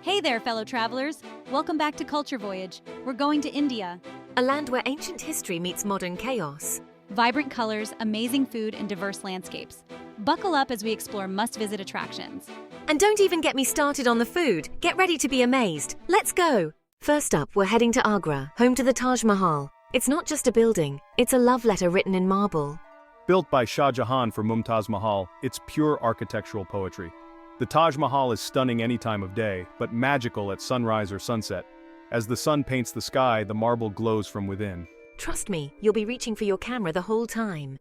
Hey there, fellow travelers! Welcome back to Culture Voyage. We're going to India. A land where ancient history meets modern chaos. Vibrant colors, amazing food, and diverse landscapes. Buckle up as we explore must-visit attractions. And don't even get me started on the food. Get ready to be amazed. Let's go! First up, we're heading to Agra, home to the Taj Mahal. It's not just a building, it's a love letter written in marble. Built by Shah Jahan for Mumtaz Mahal, it's pure architectural poetry. The Taj Mahal is stunning any time of day, but magical at sunrise or sunset. As the sun paints the sky, the marble glows from within. Trust me, you'll be reaching for your camera the whole time.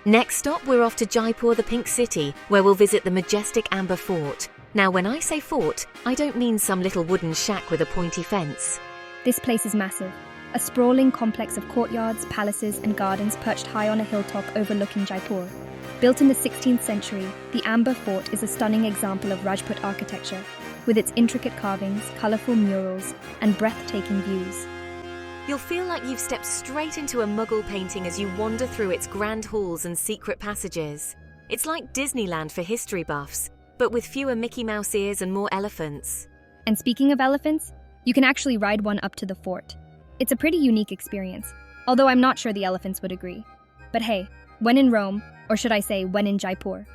Next stop, we're off to Jaipur, the Pink City, where we'll visit the majestic Amber Fort. Now, when I say fort, I don't mean some little wooden shack with a pointy fence. This place is massive. A sprawling complex of courtyards, palaces, and gardens perched high on a hilltop overlooking Jaipur. Built in the 16th century, the Amber Fort is a stunning example of Rajput architecture, with its intricate carvings, colourful murals, and breathtaking views. You'll feel like you've stepped straight into a Mughal painting as you wander through its grand halls and secret passages. It's like Disneyland for history buffs, but with fewer Mickey Mouse ears and more elephants. And speaking of elephants, you can actually ride one up to the fort. It's a pretty unique experience, although I'm not sure the elephants would agree. But hey, when in Rome, or should I say when in Jaipur.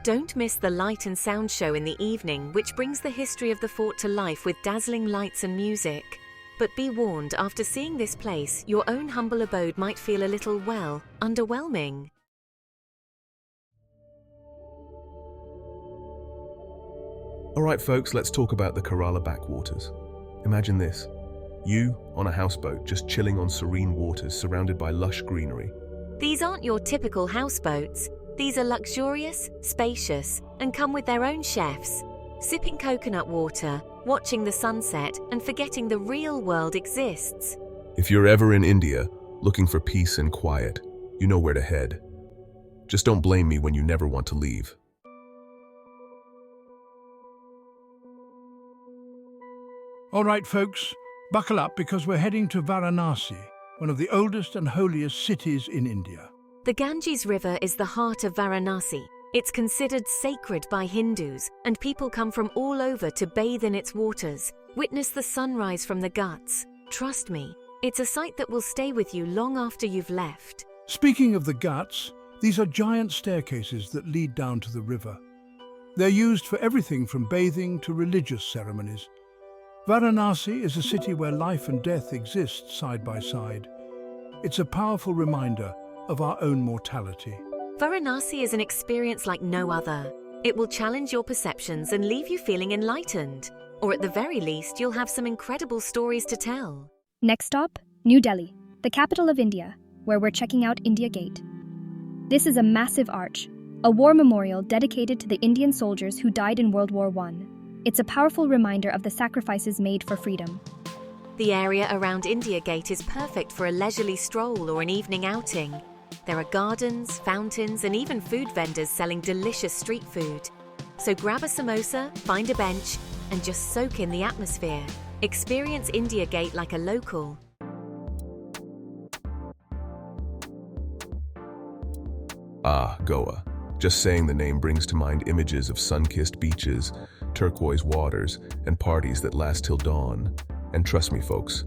Don't miss the light and sound show in the evening, which brings the history of the fort to life with dazzling lights and music. But be warned, after seeing this place, your own humble abode might feel a little, well, underwhelming. Alright folks, let's talk about the Kerala Backwaters. Imagine this. You, on a houseboat, just chilling on serene waters surrounded by lush greenery. These aren't your typical houseboats. These are luxurious, spacious, and come with their own chefs. Sipping coconut water, watching the sunset, and forgetting the real world exists. If you're ever in India, looking for peace and quiet, you know where to head. Just don't blame me when you never want to leave. All right, folks, buckle up because we're heading to Varanasi, one of the oldest and holiest cities in India. The Ganges River is the heart of Varanasi. It's considered sacred by Hindus, and people come from all over to bathe in its waters, witness the sunrise from the Ghats. Trust me, it's a sight that will stay with you long after you've left. Speaking of the Ghats, these are giant staircases that lead down to the river. They're used for everything from bathing to religious ceremonies. Varanasi is a city where life and death exist side by side. It's a powerful reminder of our own mortality. Varanasi is an experience like no other. It will challenge your perceptions and leave you feeling enlightened. Or at the very least, you'll have some incredible stories to tell. Next stop, New Delhi, the capital of India, where we're checking out India Gate. This is a massive arch, a war memorial dedicated to the Indian soldiers who died in World War I. It's a powerful reminder of the sacrifices made for freedom. The area around India Gate is perfect for a leisurely stroll or an evening outing. There are gardens, fountains, and even food vendors selling delicious street food. So grab a samosa, find a bench, and just soak in the atmosphere. Experience India Gate like a local. Ah, Goa. Just saying the name brings to mind images of sun-kissed beaches, turquoise waters, and parties that last till dawn. And trust me, folks,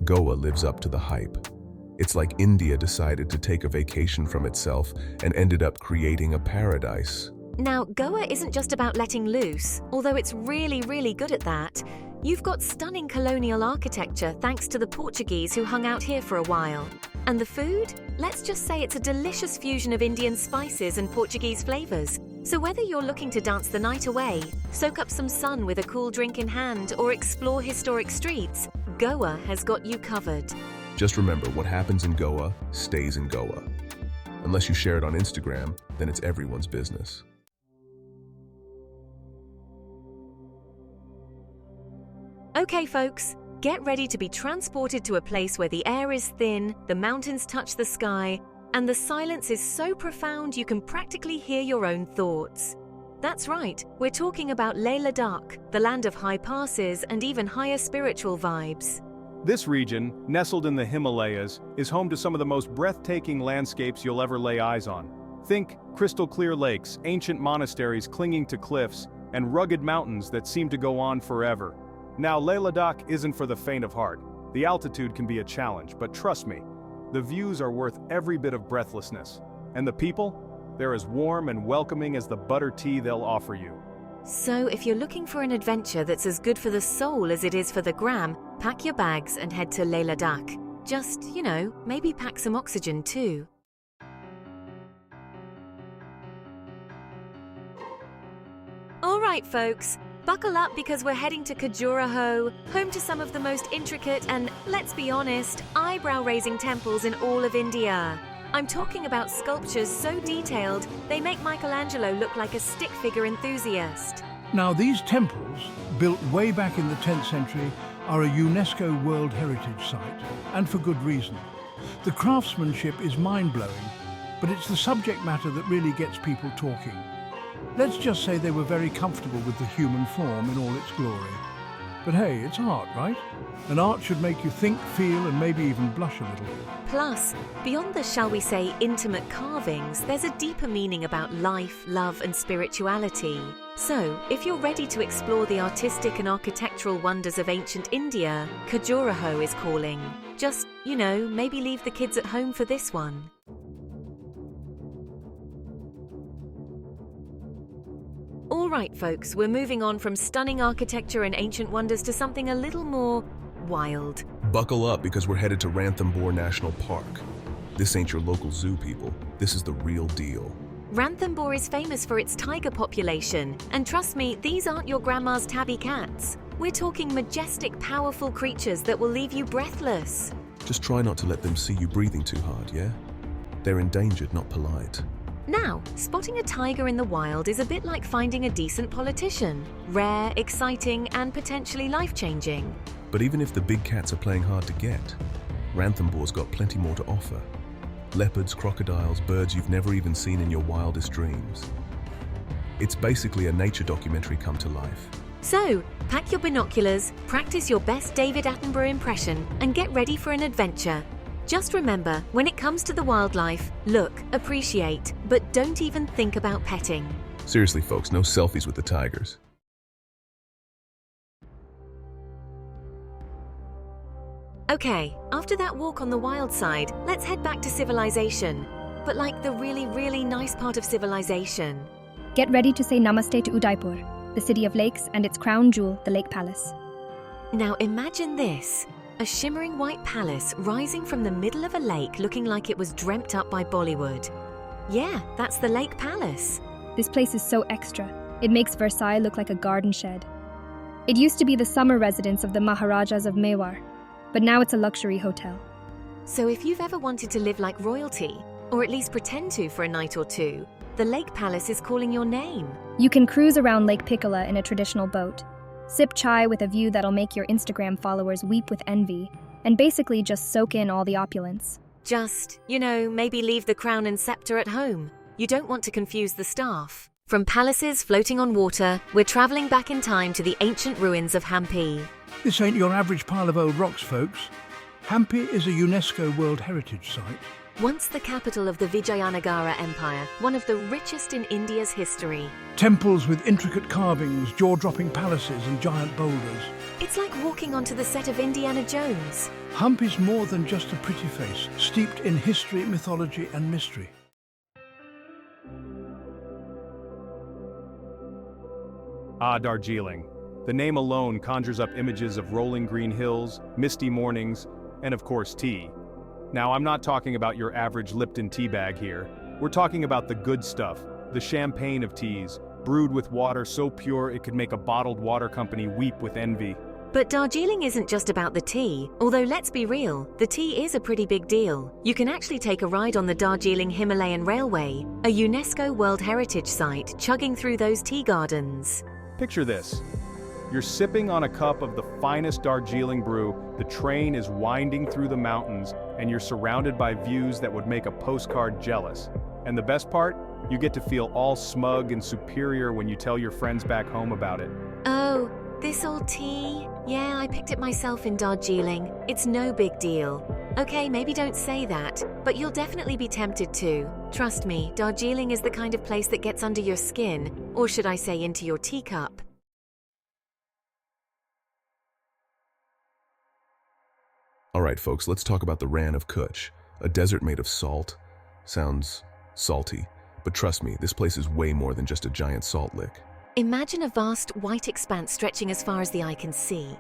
Goa lives up to the hype. It's like India decided to take a vacation from itself and ended up creating a paradise. Now, Goa isn't just about letting loose, although it's really good at that. You've got stunning colonial architecture thanks to the Portuguese who hung out here for a while. And the food? Let's just say it's a delicious fusion of Indian spices and Portuguese flavors. So whether you're looking to dance the night away, soak up some sun with a cool drink in hand, or explore historic streets, Goa has got you covered. Just remember, what happens in Goa stays in Goa. Unless you share it on Instagram, then it's everyone's business. Okay, folks, get ready to be transported to a place where the air is thin, the mountains touch the sky, and the silence is so profound you can practically hear your own thoughts. That's right, we're talking about Leh Ladakh, the land of high passes and even higher spiritual vibes. This region, nestled in the Himalayas, is home to some of the most breathtaking landscapes you'll ever lay eyes on. Think Crystal-clear lakes, ancient monasteries clinging to cliffs, and rugged mountains that seem to go on forever. Now, Leh Ladakh isn't for the faint of heart. The altitude can be a challenge, but trust me, the views are worth every bit of breathlessness. And the people? They're as warm and welcoming as the butter tea they'll offer you. So if you're looking for an adventure that's as good for the soul as it is for the gram, pack your bags and head to Leh Ladakh. Just, maybe pack some oxygen too. All right, folks, buckle up because we're heading to Khajuraho, home to some of the most intricate and, let's be honest, eyebrow-raising temples in all of India. I'm talking about sculptures so detailed, they make Michelangelo look like a stick figure enthusiast. Now, these temples, built way back in the 10th century, are a UNESCO World Heritage Site, and for good reason. The craftsmanship is mind-blowing, but it's the subject matter that really gets people talking. Let's just say they were very comfortable with the human form in all its glory. But hey, it's art, right? And art should make you think, feel, and maybe even blush a little. Plus, beyond the, shall we say, intimate carvings, there's a deeper meaning about life, love, and spirituality. So, if you're ready to explore the artistic and architectural wonders of ancient India, Khajuraho is calling. Just, maybe leave the kids at home for this one. All right, folks, we're moving on from stunning architecture and ancient wonders to something a little more wild. Buckle up because we're headed to Ranthambore National Park. This ain't your local zoo, people. This is the real deal. Ranthambore is famous for its tiger population, and trust me, these aren't your grandma's tabby cats. We're talking majestic, powerful creatures that will leave you breathless. Just try not to let them see you breathing too hard, yeah? They're endangered, not polite. Now, spotting a tiger in the wild is a bit like finding a decent politician. Rare, exciting, and potentially life-changing. But even if the big cats are playing hard to get, Ranthambore's got plenty more to offer. Leopards, crocodiles, birds you've never even seen in your wildest dreams. It's basically a nature documentary come to life. So, pack your binoculars, practice your best David Attenborough impression, and get ready for an adventure. Just remember, when it comes to the wildlife, look, appreciate, but don't even think about petting. Seriously, folks, no selfies with the tigers. Okay, after that walk on the wild side, let's head back to civilization. But like the really, really nice part of civilization. Get ready to say namaste to Udaipur, the city of lakes, and its crown jewel, the Lake Palace. Now imagine this. A shimmering white palace rising from the middle of a lake looking like it was dreamt up by Bollywood. Yeah, that's the Lake Palace. This place is so extra. It makes Versailles look like a garden shed. It used to be the summer residence of the Maharajas of Mewar, but now it's a luxury hotel. So if you've ever wanted to live like royalty, or at least pretend to for a night or two, the Lake Palace is calling your name. You can cruise around Lake Piccola in a traditional boat, sip chai with a view that'll make your Instagram followers weep with envy, and basically just soak in all the opulence. Just, maybe leave the crown and scepter at home. You don't want to confuse the staff. From palaces floating on water, we're traveling back in time to the ancient ruins of Hampi. This ain't your average pile of old rocks, folks. Hampi is a UNESCO World Heritage Site. Once the capital of the Vijayanagara Empire, one of the richest in India's history. Temples with intricate carvings, jaw-dropping palaces and giant boulders. It's like walking onto the set of Indiana Jones. Hampi's more than just a pretty face, steeped in history, mythology and mystery. Darjeeling. The name alone conjures up images of rolling green hills, misty mornings, and of course tea. Now, I'm not talking about your average Lipton tea bag here. We're talking about the good stuff, the champagne of teas, brewed with water so pure it could make a bottled water company weep with envy. But Darjeeling isn't just about the tea, although let's be real, the tea is a pretty big deal. You can actually take a ride on the Darjeeling Himalayan Railway, a UNESCO World Heritage Site, chugging through those tea gardens. Picture this. You're sipping on a cup of the finest Darjeeling brew, the train is winding through the mountains, and you're surrounded by views that would make a postcard jealous. And the best part? You get to feel all smug and superior when you tell your friends back home about it. Oh, this old tea? Yeah, I picked it myself in Darjeeling. It's no big deal. Okay, maybe don't say that, but you'll definitely be tempted to. Trust me, Darjeeling is the kind of place that gets under your skin, or should I say into your teacup. Alright folks, let's talk about the Rann of Kutch, a desert made of salt. Sounds salty, but trust me, this place is way more than just a giant salt lick. Imagine a vast white expanse stretching as far as the eye can see.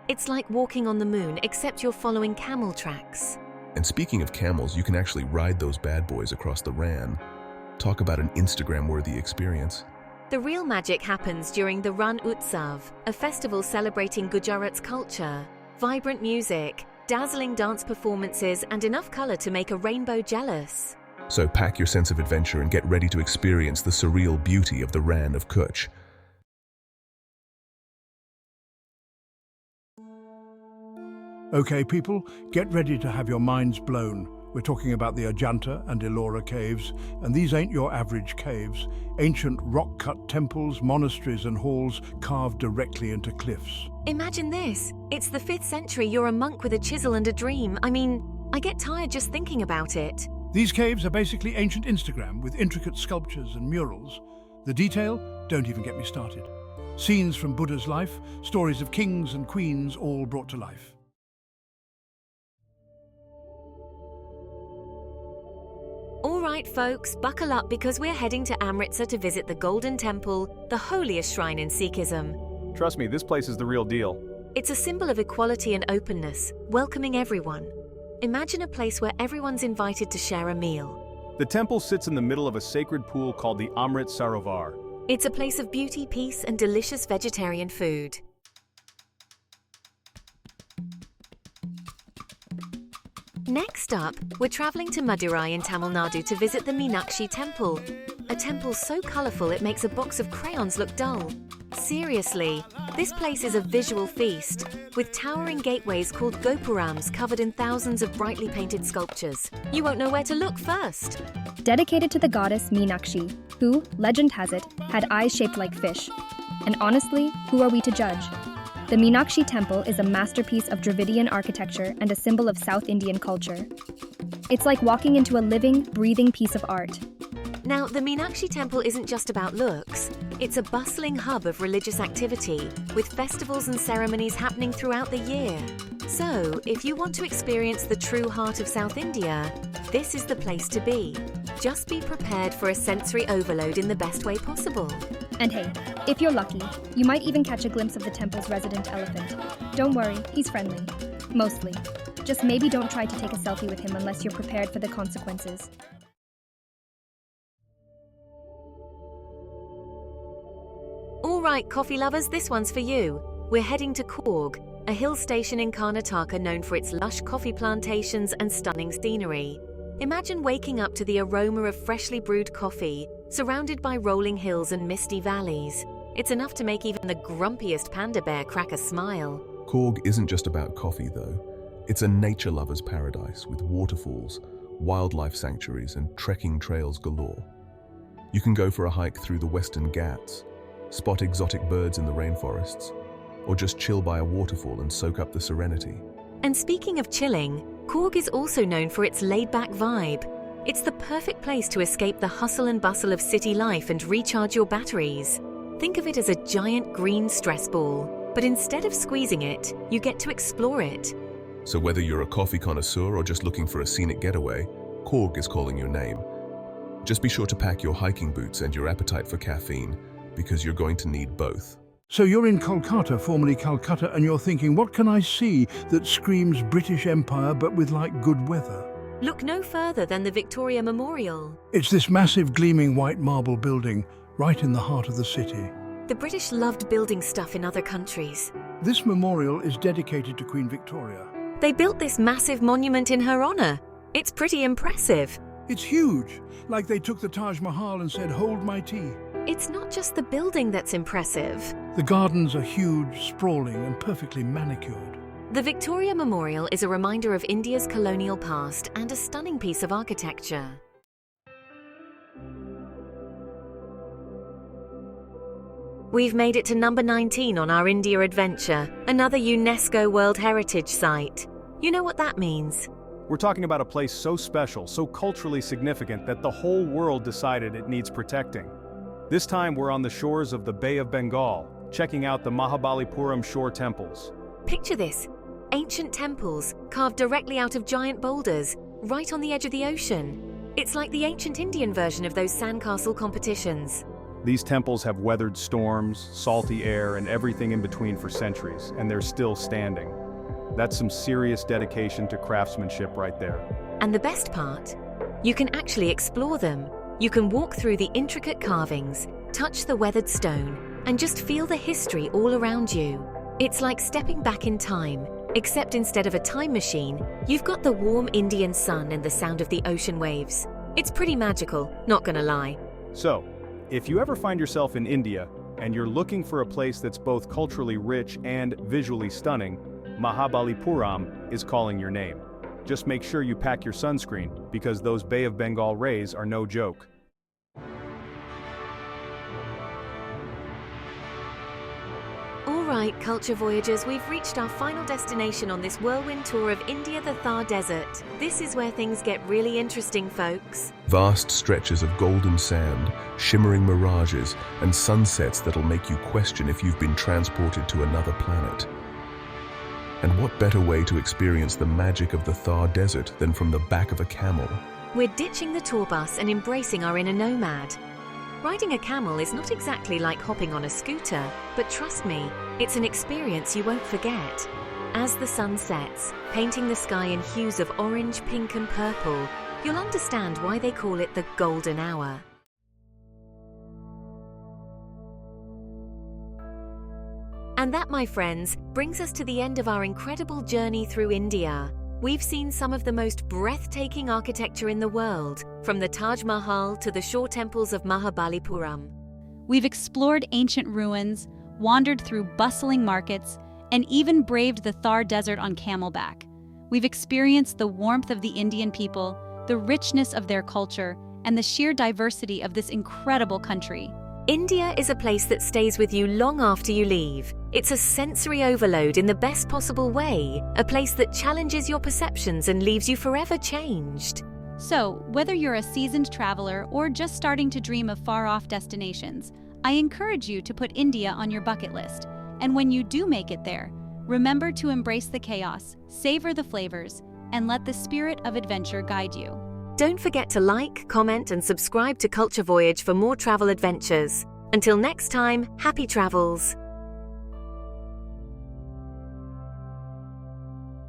It's like walking on the moon, except you're following camel tracks. And speaking of camels, you can actually ride those bad boys across the Rann. Talk about an Instagram-worthy experience. The real magic happens during the Rann Utsav, a festival celebrating Gujarat's culture. Vibrant music, dazzling dance performances, and enough color to make a rainbow jealous. So pack your sense of adventure and get ready to experience the surreal beauty of the Rann of Kutch. Okay, people, get ready to have your minds blown. We're talking about the Ajanta and Ellora caves, and these ain't your average caves. Ancient rock-cut temples, monasteries and halls carved directly into cliffs. Imagine this. It's the 5th century, you're a monk with a chisel and a dream. I mean, I get tired just thinking about it. These caves are basically ancient Instagram with intricate sculptures and murals. The detail? Don't even get me started. Scenes from Buddha's life, stories of kings and queens all brought to life. All right, folks, buckle up because we're heading to Amritsar to visit the Golden Temple, the holiest shrine in Sikhism. Trust me, this place is the real deal. It's a symbol of equality and openness, welcoming everyone. Imagine a place where everyone's invited to share a meal. The temple sits in the middle of a sacred pool called the Amrit Sarovar. It's a place of beauty, peace, and delicious vegetarian food. Next up, we're traveling to Madurai in Tamil Nadu to visit the Meenakshi Temple. A temple so colourful it makes a box of crayons look dull. Seriously, this place is a visual feast, with towering gateways called gopurams covered in thousands of brightly painted sculptures. You won't know where to look first. Dedicated to the goddess Meenakshi, who, legend has it, had eyes shaped like fish. And honestly, who are we to judge? The Meenakshi Temple is a masterpiece of Dravidian architecture and a symbol of South Indian culture. It's like walking into a living, breathing piece of art. Now, the Meenakshi Temple isn't just about looks. It's a bustling hub of religious activity, with festivals and ceremonies happening throughout the year. So, if you want to experience the true heart of South India, this is the place to be. Just be prepared for a sensory overload in the best way possible. And hey, if you're lucky, you might even catch a glimpse of the temple's resident elephant. Don't worry, he's friendly. Mostly. Just maybe don't try to take a selfie with him unless you're prepared for the consequences. All right, coffee lovers, this one's for you. We're heading to Coorg, a hill station in Karnataka known for its lush coffee plantations and stunning scenery. Imagine waking up to the aroma of freshly brewed coffee, surrounded by rolling hills and misty valleys. It's enough to make even the grumpiest panda bear crack a smile. Coorg isn't just about coffee though. It's a nature lover's paradise with waterfalls, wildlife sanctuaries and trekking trails galore. You can go for a hike through the Western Ghats, spot exotic birds in the rainforests, or just chill by a waterfall and soak up the serenity. And speaking of chilling, Coorg is also known for its laid-back vibe. It's the perfect place to escape the hustle and bustle of city life and recharge your batteries. Think of it as a giant green stress ball, but instead of squeezing it, you get to explore it. So whether you're a coffee connoisseur or just looking for a scenic getaway, Coorg is calling your name. Just be sure to pack your hiking boots and your appetite for caffeine, because you're going to need both. So you're in Kolkata, formerly Calcutta, and you're thinking, what can I see that screams British Empire but with like good weather? Look no further than the Victoria Memorial. It's this massive gleaming white marble building right in the heart of the city. The British loved building stuff in other countries. This memorial is dedicated to Queen Victoria. They built this massive monument in her honour. It's pretty impressive. It's huge, like they took the Taj Mahal and said, hold my tea. It's not just the building that's impressive. The gardens are huge, sprawling and perfectly manicured. The Victoria Memorial is a reminder of India's colonial past and a stunning piece of architecture. We've made it to number 19 on our India adventure, another UNESCO World Heritage Site. You know what that means? We're talking about a place so special, so culturally significant that the whole world decided it needs protecting. This time we're on the shores of the Bay of Bengal, checking out the Mahabalipuram shore temples. Picture this. Ancient temples carved directly out of giant boulders, right on the edge of the ocean. It's like the ancient Indian version of those sandcastle competitions. These temples have weathered storms, salty air, and everything in between for centuries, and they're still standing. That's some serious dedication to craftsmanship right there. And the best part? You can actually explore them. You can walk through the intricate carvings, touch the weathered stone, and just feel the history all around you. It's like stepping back in time, except instead of a time machine, you've got the warm Indian sun and the sound of the ocean waves. It's pretty magical, not gonna lie. So, if you ever find yourself in India and you're looking for a place that's both culturally rich and visually stunning, Mahabalipuram is calling your name. Just make sure you pack your sunscreen, because those Bay of Bengal rays are no joke. Alright, Culture Voyagers, we've reached our final destination on this whirlwind tour of India, the Thar Desert. This is where things get really interesting, folks. Vast stretches of golden sand, shimmering mirages, and sunsets that'll make you question if you've been transported to another planet. And what better way to experience the magic of the Thar Desert than from the back of a camel? We're ditching the tour bus and embracing our inner nomad. Riding a camel is not exactly like hopping on a scooter, but trust me, it's an experience you won't forget. As the sun sets, painting the sky in hues of orange, pink and purple, you'll understand why they call it the golden hour. And that, my friends, brings us to the end of our incredible journey through India. We've seen some of the most breathtaking architecture in the world, from the Taj Mahal to the shore temples of Mahabalipuram. We've explored ancient ruins, wandered through bustling markets, and even braved the Thar Desert on camelback. We've experienced the warmth of the Indian people, the richness of their culture, and the sheer diversity of this incredible country. India is a place that stays with you long after you leave. It's a sensory overload in the best possible way, a place that challenges your perceptions and leaves you forever changed. So, whether you're a seasoned traveler or just starting to dream of far-off destinations, I encourage you to put India on your bucket list. And when you do make it there, remember to embrace the chaos, savor the flavors, and let the spirit of adventure guide you. Don't forget to like, comment, and subscribe to Culture Voyage for more travel adventures. Until next time, happy travels!